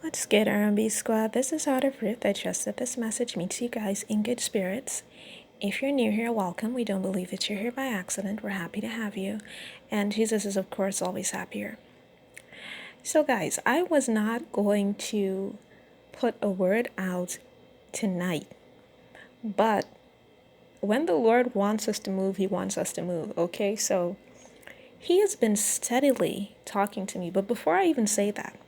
What's good, R&B Squad? This is Heart of Ruth. I trust that this message meets you guys in good spirits. If you're new here, welcome. We don't believe that you're here by accident. We're happy to have you. And Jesus is, of course, always happier. So, guys, I was not going to put a word out tonight. But when the Lord wants us to move, He wants us to move, okay? So, He has been steadily talking to me. But before I even say that,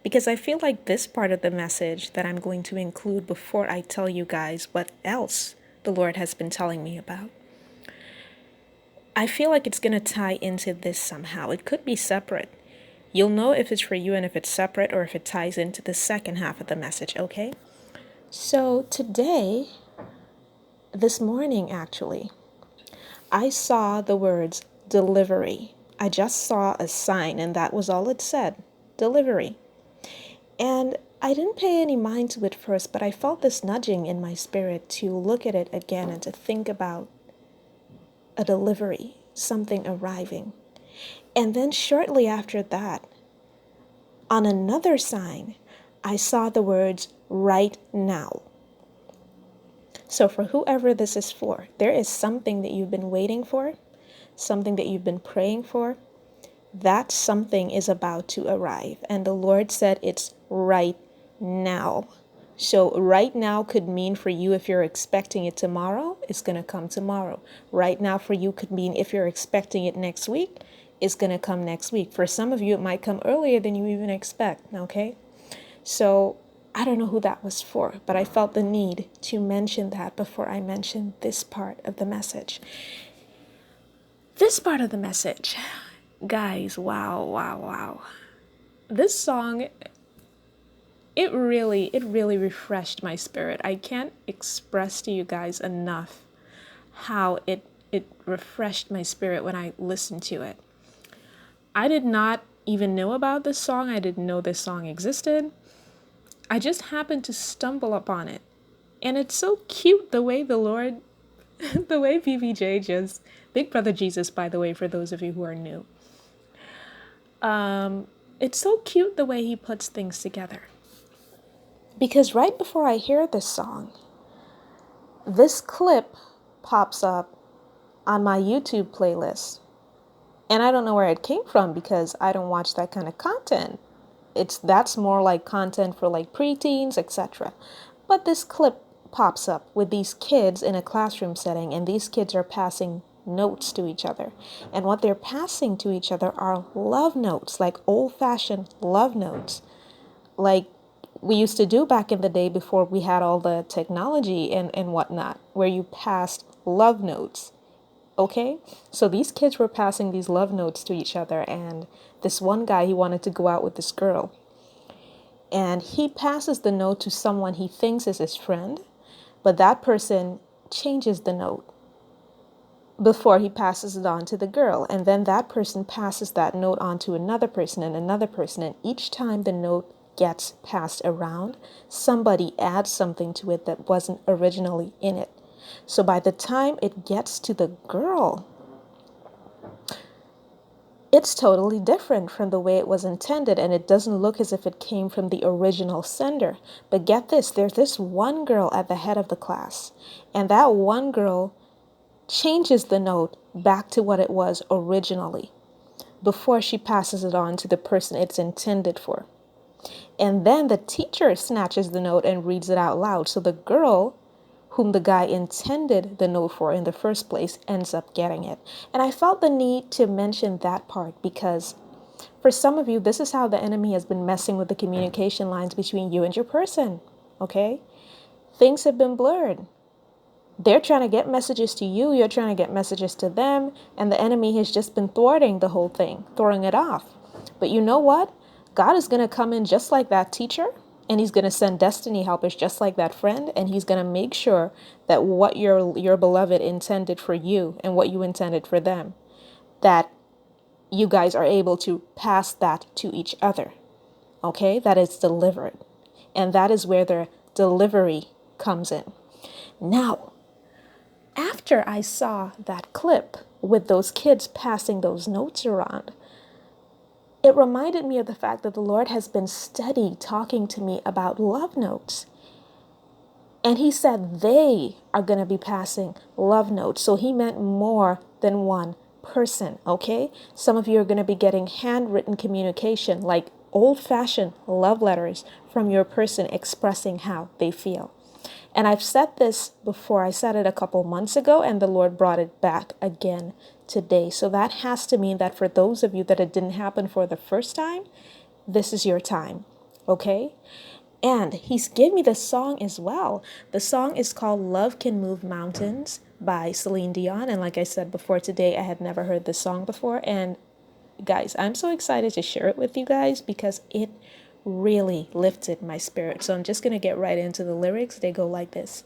because I feel like this part of the message that I'm going to include before I tell you guys what else the Lord has been telling me about, I feel like it's going to tie into this somehow. It could be separate. You'll know if it's for you and if it's separate or if it ties into the second half of the message, okay? So today, this morning actually, I saw the words delivery. I just saw a sign and that was all it said, delivery. And I didn't pay any mind to it first, but I felt this nudging in my spirit to look at it again and to think about a delivery, something arriving. And then shortly after that, on another sign, I saw the words right now. So for whoever this is for, there is something that you've been waiting for, something that you've been praying for. That something is about to arrive. And the Lord said it's right now. So right now could mean for you, if you're expecting it tomorrow, it's going to come tomorrow. Right now for you could mean if you're expecting it next week, it's going to come next week. For some of you, it might come earlier than you even expect. Okay. So I don't know who that was for, but I felt the need to mention that before I mentioned this part of the message. This part of the message, guys, wow. This song, it really refreshed my spirit. I can't express to you guys enough how it refreshed my spirit when I listened to it. I did not even know about this song. I didn't know this song existed. I just happened to stumble upon it. And it's so cute the way the Lord, the way BBJ just, Big Brother Jesus, by the way, for those of you who are new. It's so cute the way he puts things together. Because right before I hear this song, this clip pops up on my YouTube playlist. And I don't know where it came from because I don't watch that kind of content. That's more like content for like preteens, etc. But this clip pops up with these kids in a classroom setting, and these kids are passing notes to each other. And what they're passing to each other are love notes, like old-fashioned love notes, like we used to do back in the day before we had all the technology and whatnot, where you passed love notes. Okay, so these kids were passing these love notes to each other, and this one guy, he wanted to go out with this girl, and he passes the note to someone he thinks is his friend, but that person changes the note before he passes it on to the girl, and then that person passes that note on to another person, and each time the note gets passed around, somebody adds something to it that wasn't originally in it. So by the time it gets to the girl, it's totally different from the way it was intended, and it doesn't look as if it came from the original sender. But get this, there's this one girl at the head of the class, and that one girl changes the note back to what it was originally before she passes it on to the person it's intended for. And then the teacher snatches the note and reads it out loud. So the girl whom the guy intended the note for in the first place ends up getting it. And I felt the need to mention that part because for some of you, this is how the enemy has been messing with the communication lines between you and your person, okay? Things have been blurred. They're trying to get messages to you, you're trying to get messages to them, and the enemy has just been thwarting the whole thing, throwing it off. But you know what? God is going to come in just like that teacher, and he's going to send destiny helpers just like that friend, and he's going to make sure that what your beloved intended for you and what you intended for them, that you guys are able to pass that to each other. Okay? That is delivered. And that is where the delivery comes in. Now, after I saw that clip with those kids passing those notes around, it reminded me of the fact that the Lord has been steady talking to me about love notes. And he said they are going to be passing love notes. So he meant more than one person, okay? Some of you are going to be getting handwritten communication, like old-fashioned love letters from your person expressing how they feel. And I've said this before. I said it a couple months ago, and the Lord brought it back again today. So that has to mean that for those of you that it didn't happen for the first time, this is your time, okay? And he's given me the song as well. The song is called Love Can Move Mountains by Celine Dion. And like I said before today, I had never heard this song before. And guys, I'm so excited to share it with you guys because it really lifted my spirit. So I'm just going to get right into the lyrics. They go like this.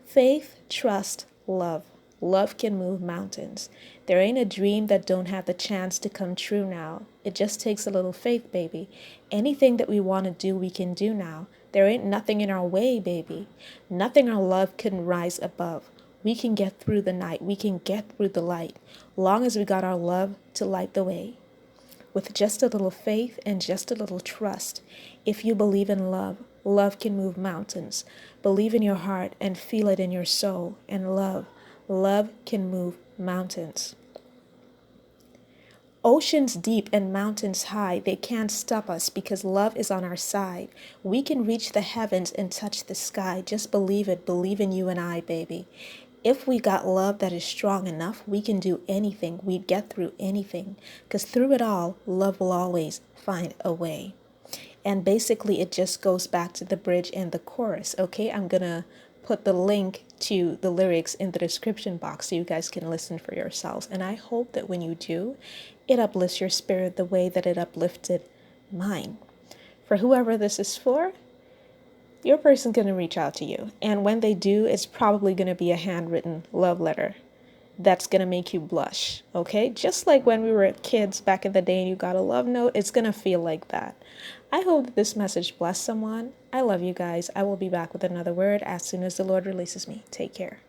Faith, trust, love. Love can move mountains. There ain't a dream that don't have the chance to come true now. It just takes a little faith, baby. Anything that we want to do, we can do now. There ain't nothing in our way, baby. Nothing our love can rise above. We can get through the night. We can get through the light. Long as we got our love to light the way. With just a little faith and just a little trust. If you believe in love, love can move mountains. Believe in your heart and feel it in your soul. And love can move mountains. Oceans deep and mountains high, they can't stop us because love is on our side. We can reach the heavens and touch the sky. Just believe it. Believe in you and I, baby. If we got love that is strong enough, we can do anything. We'd get through anything. Because through it all, love will always find a way. And basically, it just goes back to the bridge and the chorus, okay? I'm going to put the link to the lyrics in the description box so you guys can listen for yourselves. And I hope that when you do, it uplifts your spirit the way that it uplifted mine. For whoever this is for, your person's going to reach out to you. And when they do, it's probably going to be a handwritten love letter that's going to make you blush, okay? Just like when we were kids back in the day and you got a love note, it's going to feel like that. I hope that this message blessed someone. I love you guys. I will be back with another word as soon as the Lord releases me. Take care.